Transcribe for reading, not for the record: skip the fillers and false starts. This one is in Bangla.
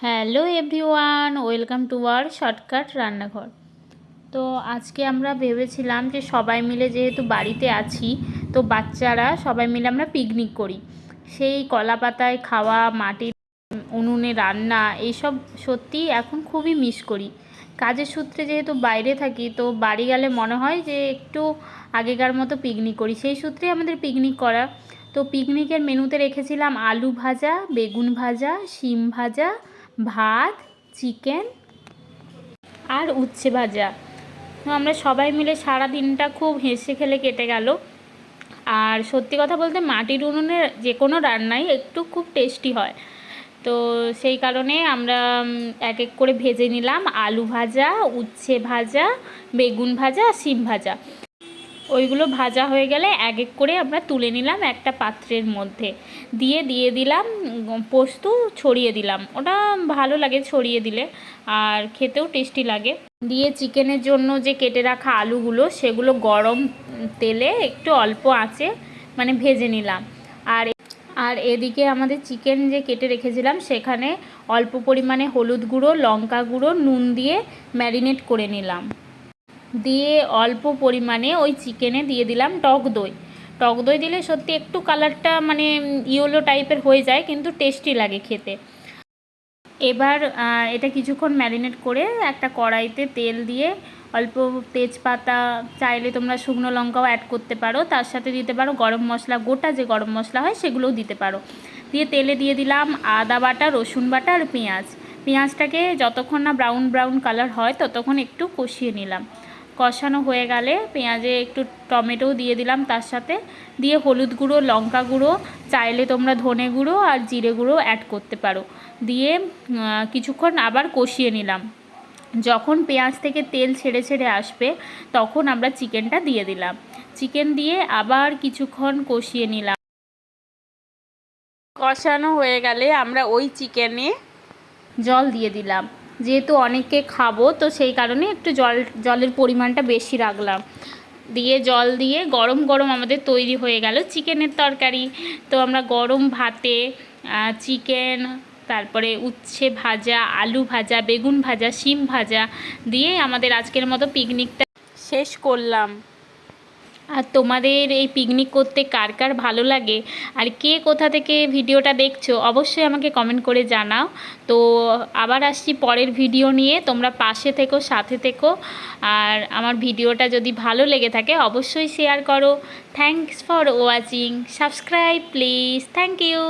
Hello everyone, welcome to our shortcut রান্নাঘর। তো আজকে আমরা ভেবেছিলাম যে সবাই মিলে যেহেতু বাড়িতে আছি, তো বাচ্চারা সবাই মিলে আমরা পিকনিক করি। সেই কলা পাতায় খাওয়া, মাটির উনুনে রান্না, এইসব সত্যি এখন খুবই মিস করি। কাজের সূত্রে যেহেতু বাইরে থাকি, তো বাড়ি গেলে মনে হয় যে একটু আগেকার মতো পিকনিক করি, সেই সূত্রে আমাদের পিকনিক করা। তো পিকনিকের মেনুতে রেখেছিলাম আলু ভাজা, বেগুন ভাজা, শিম ভাজা, ভাত, চিকেন আর উচ্ছে ভাজা। তো আমরা সবাই মিলে সারা দিনটা খুব হেসে খেলে কেটে গেল। আর সত্যি কথা বলতে মাটির উনুনের যে কোনো রান্নাই একটু খুব টেস্টি হয়। তো সেই কারণে আমরা এক এক করে ভেজে নিলাম আলু ভাজা, উচ্ছে ভাজা, বেগুন ভাজা, শিম ভাজা। ওইগুলো ভাজা হয়ে গেলে এক এক করে আমরা তুলে নিলাম একটা পাত্রের মধ্যে, দিয়ে দিলাম পোস্ত, ছড়িয়ে দিলাম। ওটা ভালো লাগে ছড়িয়ে দিলে, আর খেতেও টেস্টি লাগে। দিয়ে চিকেনের জন্য যে কেটে রাখা আলুগুলো, সেগুলো গরম তেলে একটু অল্প আঁচে মানে ভেজে নিলাম। আর এদিকে আমাদের চিকেন যে কেটে রেখেছিলাম, সেখানে অল্প পরিমাণে হলুদ গুঁড়ো, লঙ্কা গুঁড়ো, নুন দিয়ে ম্যারিনেট করে নিলাম। দিয়ে অল্প পরিমাণে ওই চিকেনে দিয়ে দিলাম টক দই। টক দই দিলে সত্যি একটু কালারটা মানে ইয়েলো টাইপের হয়ে যায়, কিন্তু টেস্টি লাগে খেতে। এবার এটা কিছুক্ষণ ম্যারিনেট করে একটা কড়াইতে তেল দিয়ে অল্প তেজপাতা, চাইলে তোমরা শুকনো লঙ্কাও অ্যাড করতে পারো, তার সাথে দিতে পারো গরম মশলা, গোটা যে গরম মশলা হয় সেগুলোও দিতে পারো। দিয়ে তেলে দিয়ে দিলাম আদা বাটা, রসুন বাটা আর পেঁয়াজটাকে যতক্ষণ না ব্রাউন ব্রাউন কালার হয় ততক্ষণ একটু কষিয়ে নিলাম। কষানো হয়ে গেলে পেঁয়াজে একটু টমেটোও দিয়ে দিলাম তার সাথে, দিয়ে হলুদ গুঁড়ো, লঙ্কা গুঁড়ো, চাইলে তোমরা ধনে গুঁড়ো আর জিরে গুঁড়ো অ্যাড করতে পারো। দিয়ে কিছুক্ষণ আবার কষিয়ে নিলাম। যখন পেঁয়াজ থেকে তেল ছেড়ে ছেড়ে আসবে, তখন আমরা চিকেনটা দিয়ে দিলাম। চিকেন দিয়ে আবার কিছুক্ষণ কষিয়ে নিলাম। কষানো হয়ে গেলে আমরা ওই চিকেনে জল দিয়ে দিলাম। যেহেতু অনেকে খাবো, তো সেই কারণে একটু জলের পরিমাণটা বেশি রাখলাম। দিয়ে জল দিয়ে গরম গরম আমাদের তৈরি হয়ে গেল চিকেনের তরকারি। তো আমরা গরম ভাতে চিকেন, তারপরে উচ্ছে ভাজা, আলু ভাজা, বেগুন ভাজা, শিম ভাজা দিয়ে আমাদের আজকের মতো পিকনিকটা শেষ করলাম। আর তোমাদের এই পিকনিক করতে কার কার ভালো লাগে, আর কে কোথা থেকে ভিডিওটা দেখছো, অবশ্যই আমাকে কমেন্ট করে জানাও। তো আবার আসছি পরের ভিডিও নিয়ে, তোমরা পাশে থেকো, সাথে থেকো। আর আমার ভিডিওটা যদি ভালো লেগে থাকে অবশ্যই শেয়ার করো। Thanks for watching, subscribe please, thank you.